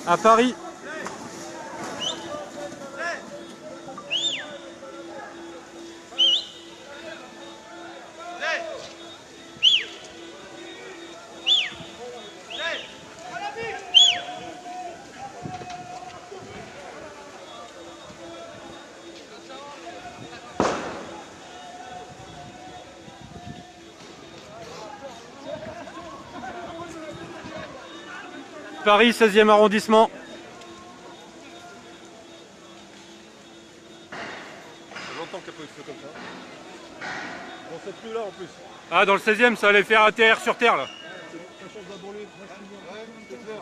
à Paris. Paris 16e arrondissement. Ça fait longtemps qu'il n'y a pas eu de feu comme ça. Dans cette rue là en plus. Ah, dans le 16e, ça allait faire atterrir sur terre là. Ça change de la banlieue. C'est clair.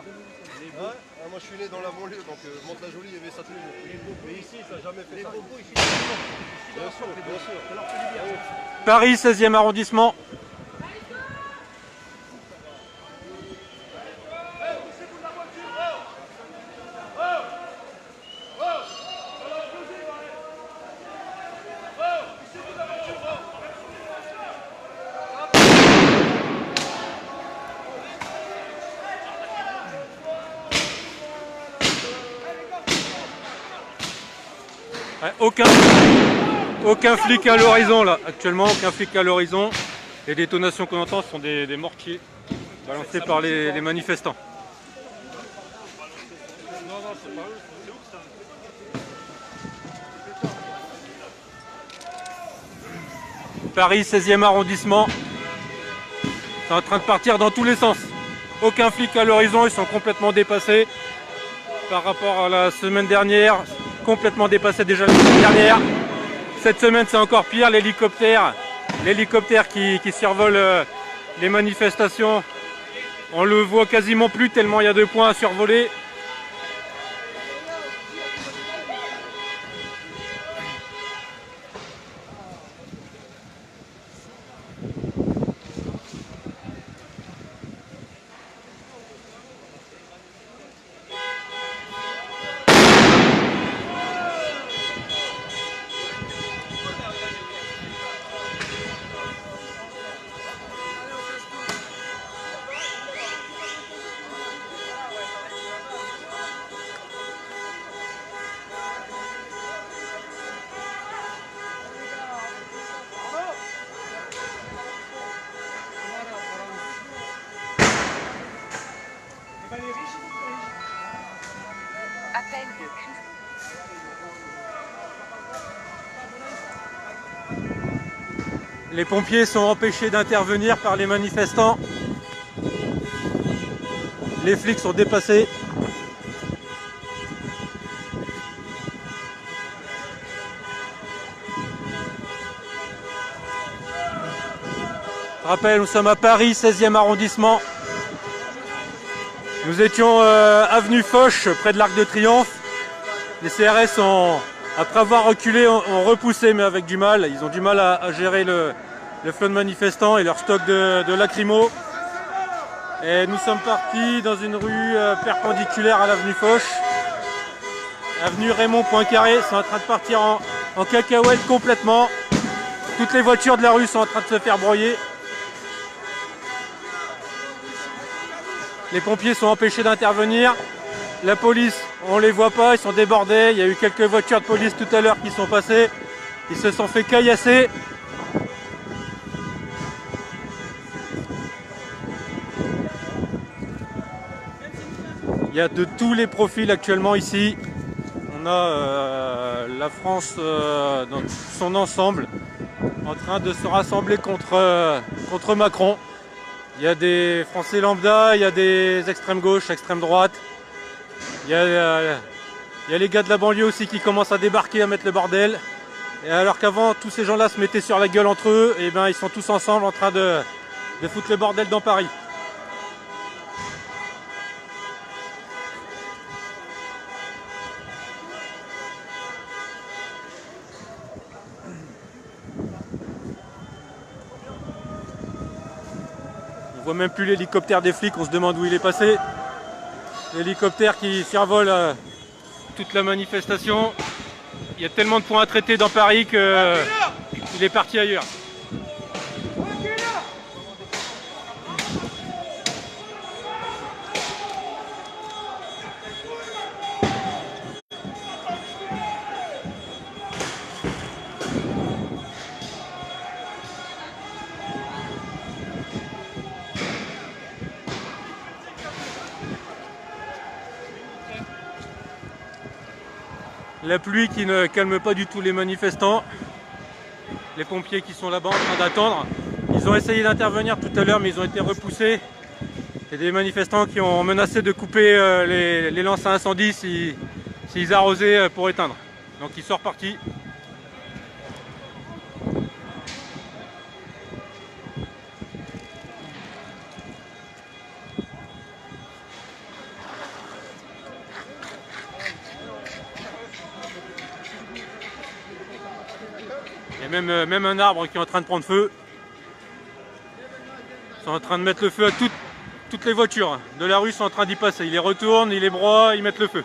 Ah, moi je suis né dans la banlieue, donc Mantes-la-Jolie, il y avait ça tous les jours. Mais ici, ça n'a jamais fait ça. Bien sûr, bien sûr. Paris 16e arrondissement. Ouais, aucun flic à l'horizon là, actuellement aucun flic à l'horizon. Les détonations qu'on entend sont des mortiers balancés par les manifestants. Paris 16e arrondissement, c'est en train de partir dans tous les sens. Aucun flic à l'horizon, ils sont complètement dépassés par rapport à la semaine dernière. Complètement dépassé déjà la semaine dernière. Cette semaine c'est encore pire, l'hélicoptère qui survole les manifestations, on le voit quasiment plus tellement il y a de points à survoler. Les pompiers sont empêchés d'intervenir par les manifestants. Les flics sont dépassés. Je rappelle, nous sommes à Paris, 16e arrondissement. Nous étions avenue Foch, près de l'Arc de Triomphe. Les CRS, après avoir reculé, ont repoussé, mais avec du mal. Ils ont du mal à gérer le flot de manifestants et leur stock de lacrymo. Et nous sommes partis dans une rue perpendiculaire à l'avenue Foch. Avenue Raymond Poincaré, c'est en train de partir en cacahuète complètement. Toutes les voitures de la rue sont en train de se faire broyer. Les pompiers sont empêchés d'intervenir. La police, on les voit pas, ils sont débordés. Il y a eu quelques voitures de police tout à l'heure qui sont passées. Ils se sont fait caillasser. Il y a de tous les profils actuellement ici. On a la France dans son ensemble en train de se rassembler contre Macron. Il y a des Français lambda, il y a des extrêmes gauche, extrême droite. Il y a les gars de la banlieue aussi qui commencent à débarquer, à mettre le bordel. Et alors qu'avant, tous ces gens-là se mettaient sur la gueule entre eux, et ben ils sont tous ensemble en train de foutre le bordel dans Paris. On voit même plus l'hélicoptère des flics, on se demande où il est passé. L'hélicoptère qui survole toute la manifestation. Il y a tellement de points à traiter dans Paris qu'il est parti ailleurs. La pluie qui ne calme pas du tout les manifestants. Les pompiers qui sont là-bas en train d'attendre. Ils ont essayé d'intervenir tout à l'heure mais ils ont été repoussés. C'est des manifestants qui ont menacé de couper les lances à incendie s'ils arrosaient pour éteindre. Donc ils sont repartis. Et même un arbre qui est en train de prendre feu. Ils sont en train de mettre le feu à toutes les voitures de la rue sont en train d'y passer. Ils les retournent, ils les broient, ils mettent le feu.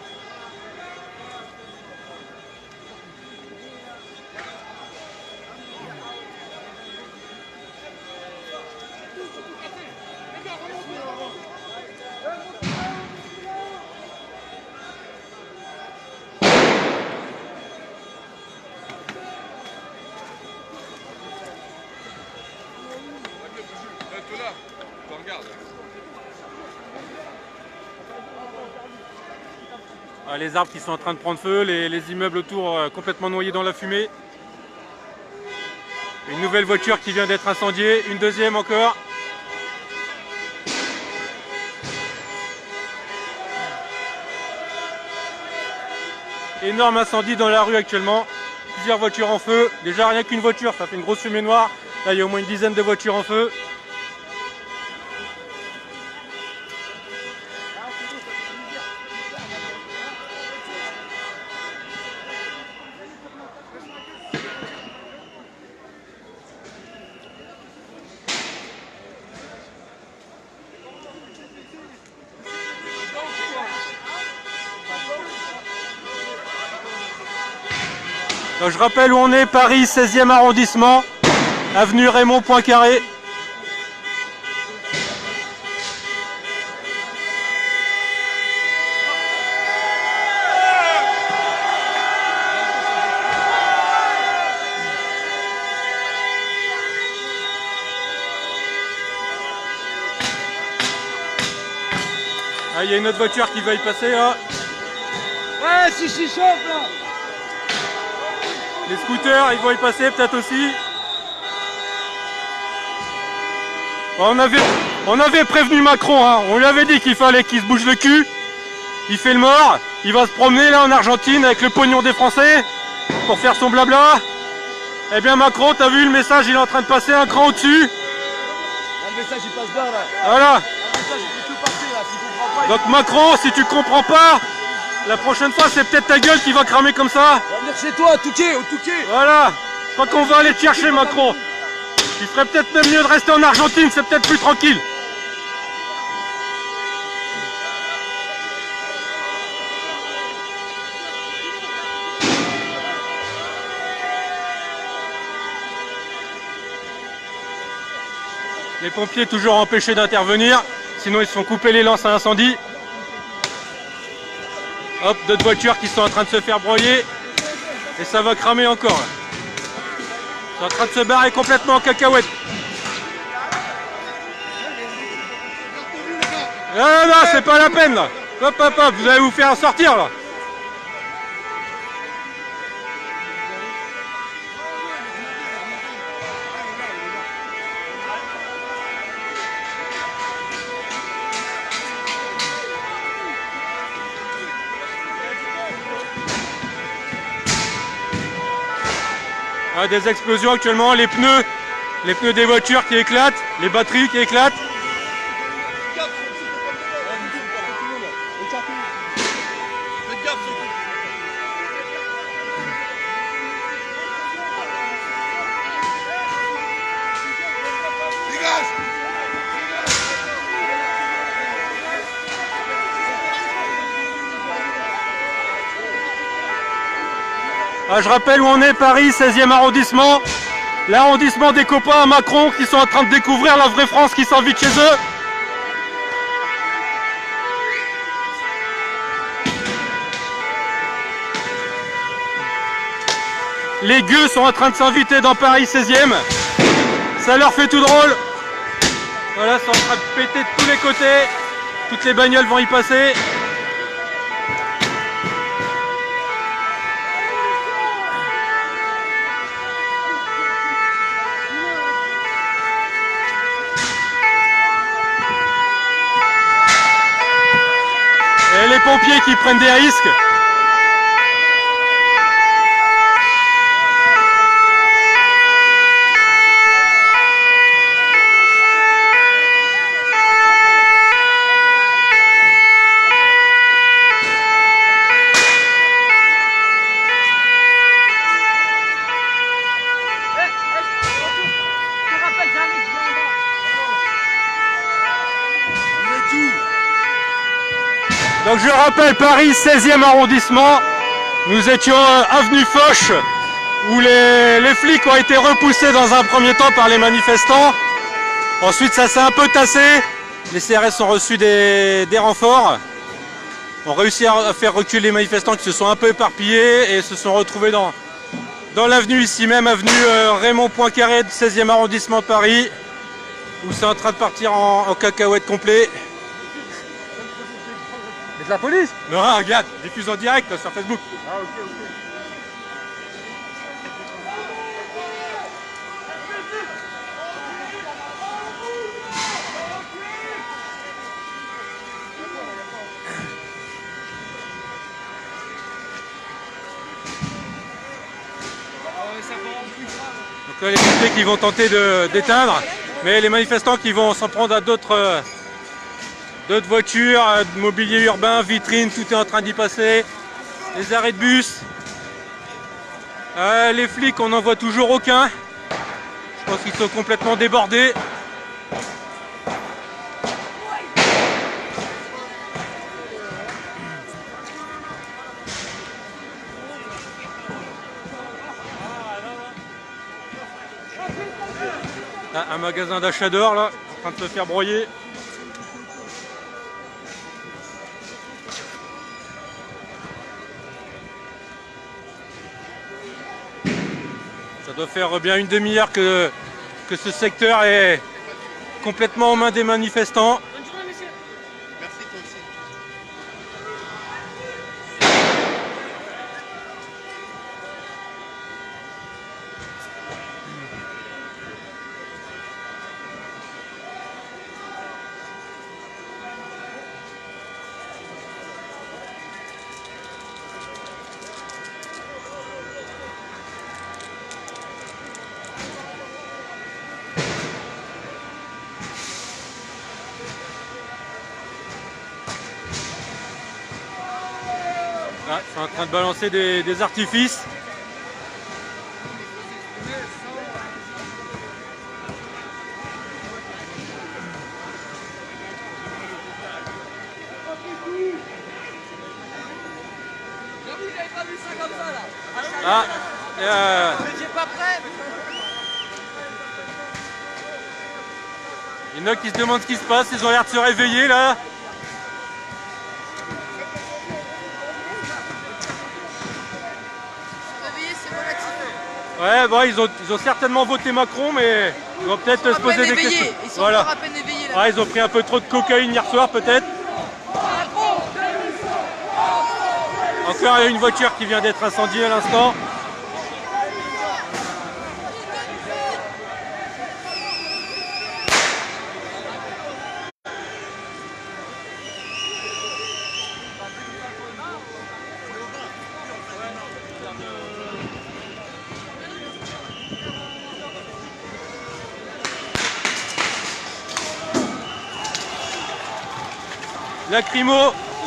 Ah, les arbres qui sont en train de prendre feu, les immeubles autour complètement noyés dans la fumée. Une nouvelle voiture qui vient d'être incendiée, une deuxième encore. Énorme incendie dans la rue actuellement. Plusieurs voitures en feu. Déjà rien qu'une voiture, ça fait une grosse fumée noire. Là il y a au moins une dizaine de voitures en feu. Donc, je rappelle où on est, Paris 16e arrondissement, avenue Raymond Poincaré. Ah, il y a une autre voiture qui va y passer là. Ouais, si chauffe là. Les scooters, ils vont y passer peut-être aussi. On avait prévenu Macron, hein. On lui avait dit qu'il fallait qu'il se bouge le cul. Il fait le mort, il va se promener là en Argentine avec le pognon des Français pour faire son blabla. Eh bien Macron, t'as vu le message, il est en train de passer un cran au-dessus. Le message il passe bien là. Voilà. Le message il peut tout passer là, si tu comprends pas. Donc Macron, si tu comprends pas, la prochaine fois c'est peut-être ta gueule qui va cramer comme ça. On va venir chez toi, au Touquet. Voilà, je crois qu'on va aller te chercher Macron. Il ferait peut-être même mieux de rester en Argentine, c'est peut-être plus tranquille. Les pompiers toujours empêchés d'intervenir, sinon ils se font couper les lances à incendie. Hop, d'autres voitures qui sont en train de se faire broyer. Et ça va cramer encore. C'est en train de se barrer complètement en cacahuète. Ah non, c'est pas la peine là. Hop, hop, hop, vous allez vous faire sortir là. Ah, des explosions actuellement, les pneus des voitures qui éclatent, les batteries qui éclatent. Ah, je rappelle où on est, Paris 16e arrondissement, l'arrondissement des copains à Macron qui sont en train de découvrir la vraie France qui s'invite chez eux. Les gueux sont en train de s'inviter dans Paris 16e. Ça leur fait tout drôle. Voilà, c'est en train de péter de tous les côtés. Toutes les bagnoles vont y passer. Et les pompiers qui prennent des risques. Donc je rappelle, Paris 16e arrondissement, nous étions avenue Foch, où les flics ont été repoussés dans un premier temps par les manifestants. Ensuite ça s'est un peu tassé, les CRS ont reçu des renforts, ont réussi à faire reculer les manifestants qui se sont un peu éparpillés et se sont retrouvés dans l'avenue ici même, avenue Raymond Poincaré, 16e arrondissement de Paris, où c'est en train de partir en cacahuète complet. Mais de la police? Non, regarde, diffuse en direct là, sur Facebook. Ah ok, ok. Donc là, les pompiers qui vont tenter d'éteindre, mais les manifestants qui vont s'en prendre à d'autres voitures, de mobilier urbain, vitrines, tout est en train d'y passer. Les arrêts de bus. Les flics, on n'en voit toujours aucun. Je pense qu'ils sont complètement débordés. Ah, un magasin d'achat d'or là, en train de se faire broyer. Ça doit faire bien une demi-heure que ce secteur est complètement aux mains des manifestants. Bonne journée, monsieur. Merci, toi aussi. Ah, ils sont en train de balancer des artifices. J'avoue, j'avais pas vu ça comme ça là. Ah, Mais j'ai pas prêt. il y en a qui se demandent ce qui se passe, ils ont l'air de se réveiller là. Réveiller, c'est relatif. Ouais, bon, ils ont certainement voté Macron, mais ils vont peut-être se poser des questions. Ils sont Voilà. encore à peine éveillés là. Ah, ils ont pris un peu trop de cocaïne hier soir peut-être. Encore une voiture qui vient d'être incendiée à l'instant.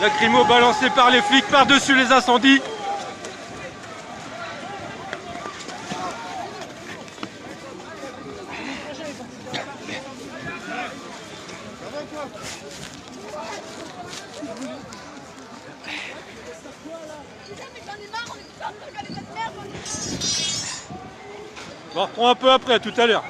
Lacrymo balancé par les flics par-dessus les incendies. On reprend un peu après, à tout à l'heure.